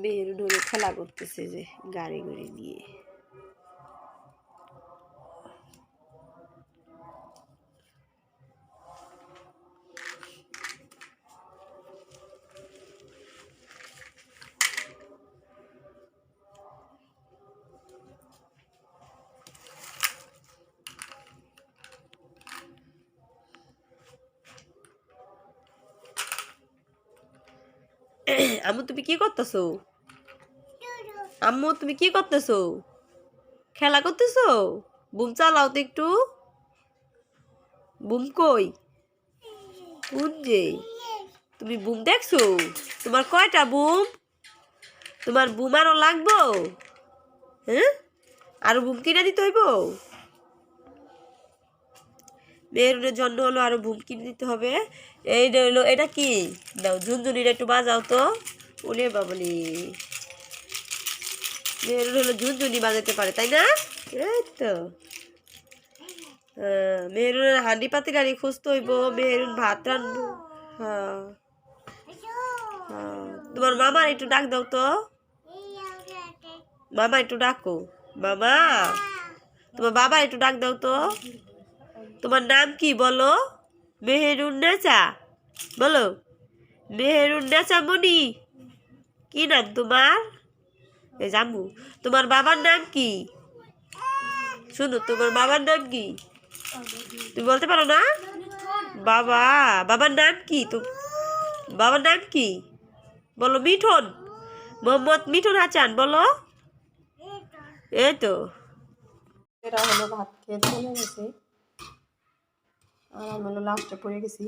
মেহেরুন হলো খেলা করতেছে যে গাড়ি গাড়ি নিয়ে। আম্মু তুমি কি করতেছো? আম্মু তুমি কি করতেছো? খেলা করতেছো? বুম চালাও তো একটু। বুম কই? কোন যে? তুমি বুম দেখছো? তোমার কয়টা বুম? তোমার বুম আরো লাগবো? হ্যাঁ, আরো বুম কিনে দিতে হইব? মেহেরুনের জন্য হলো আরো বুম কিনে দিতে হবে। এইটা হলো, এটা কি দাও, ঝুনঝুনিটা একটু বাজাও তো। ওরে বাবলি, মেহেরুন হলো ঝুনঝুনি বাজাতে পারে তাই না? এই তো মেহেরুনের হাঁডি পাতিলারি খুঁজতে হইব, মেহেরুন ভাত রান্নবো। হ্যাঁ হ্যাঁ, তোমার মামা একটু ডাক দাও তো। মামা একটু ডাকো। মামা, তোমার বাবা একটু ডাক দাও তো। তোমার নাম কি বলো? মেহেরুন নেচা বলো। মেহেরুন নেচা মনি, কি নাম তোমার? এই জামু, তোমার বাবার নাম কি? শুনো, তোমার বাবার নাম কি? তুমি বলতে পারো না? বাবা, বাবার নাম কি? তো বাবার নাম কি বলো? মিঠুন, মোহাম্মদ মিঠুন হাসান বলো। এই তো, এরা হলো ভাত খেয়ে চলে গেছে আর আমি হলো লাস্টে পড়ে গেছি।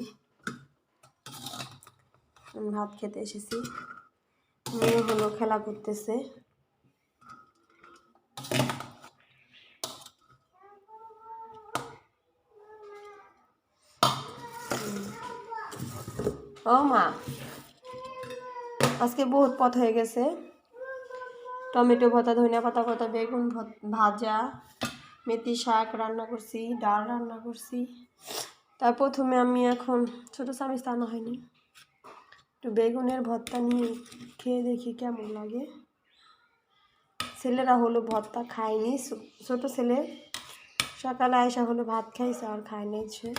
ভাত খেতে এসেছি, মেয়ে হলো খেলা করতেছে। ও মা, আজকে বহুত পথ হয়ে গেছে। টমেটো ভর্তা, ধনিয়া পাতা ভর্তা, বেগুন ভাজা, মেথি শাক রান্না করছি, ডাল রান্না করছি। তার প্রথমে আমি এখন ছোটো চামচ আনা হয়নি, একটু বেগুনের ভর্তা নিয়ে খেয়ে দেখি কেমন লাগে। ছেলেরা হলো ভর্তা খায়নি, ছোটো ছেলে সকালে আয়সা হলো ভাত খাইছে আর খায় নিয়েছে।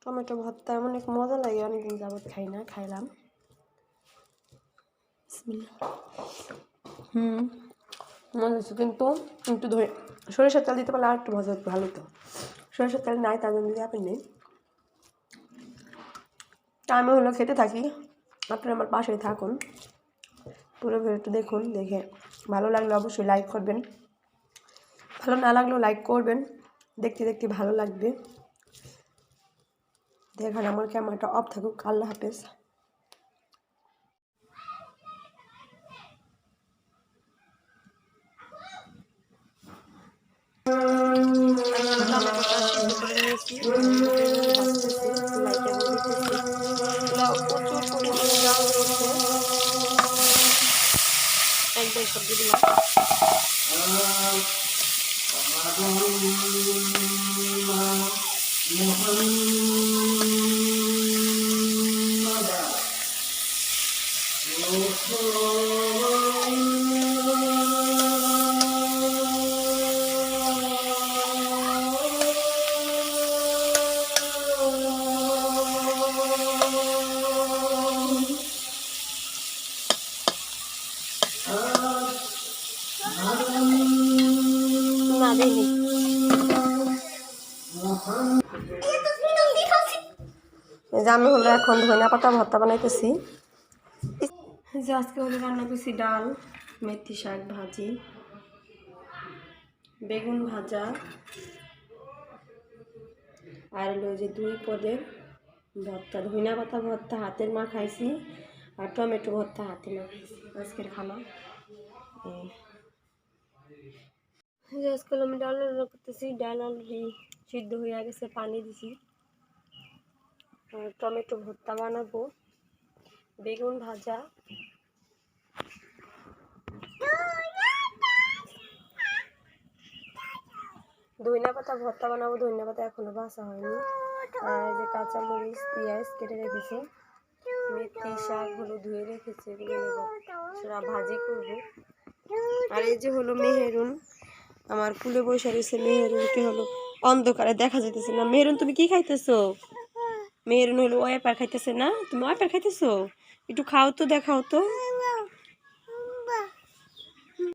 টমেটো ভর্তা অনেক মজা লাগে, অনেকদিন যাবত খাই না, খাইলাম। মজা হচ্ছে, কিন্তু একটু ধরে সরিষার তেল দিতে পারলে আর একটু মজা ভালো হতো। সরিষার তেল নাই, তার জন্য আপনি নেই। তা আমি হলো খেতে থাকি, আপনারা আমার পাশেই থাকুন, পুরো ভিডিওটা দেখুন। দেখে ভালো লাগলে অবশ্যই লাইক করবেন, ভালো না লাগলেও লাইক করবেন, দেখতে দেখতে ভালো লাগবে। দেখেন আমার ক্যামেরাটা অফ থাকুক। আল্লাহ হাফেজ। প্রচুর পরিমাণে জাল রয়েছে, একদম সবজি দিলাম। না দেয়নি, যে আমি হলো এখন ধনিয়া পাতা ভর্তা বানাইতেছি। যে আজকে হলো রান্না করছি ডাল, মেথি শাক ভাজি, বেগুন ভাজা, আর হলো যে 2 পদের ভর্তা, ধনিয়া পাতা ভর্তা হাতের মা খাইছি, আর টমেটো ভর্তা হাতে মা খাইছি। আজকের খানা যে আজকে আমি ডাল রান্না করতেছি। ডাল অলরেডি সিদ্ধ হয়ে গেছে, পানি দিছি। আর টমেটো ভর্তা বানাবো, বেগুন ভাজা, ধনিয়া পাতা ভর্তা বানাবো। ধনিয়া পাতা এখনো বাছা হয়নি। আর এই যে কাঁচামরিচ পেঁয়াজ কেটে রেখেছি, মেথি শাক হলো ধুয়ে রেখেছি, সেটা ভাজি করবো। আর এই যে হলো মেহেরুন, আমার কুলে বসে রয়েছে। মেহেরুনকে হলো অন্ধকারে দেখা যেতেছে না। মেহেরুন তুমি কি খাইতেছো? মেহেরুন হলো ওয়াইপার খাইতেছে না? তুমি ওয়াইপার খাইতেছো? একটু খাও তো, দেখাও তো।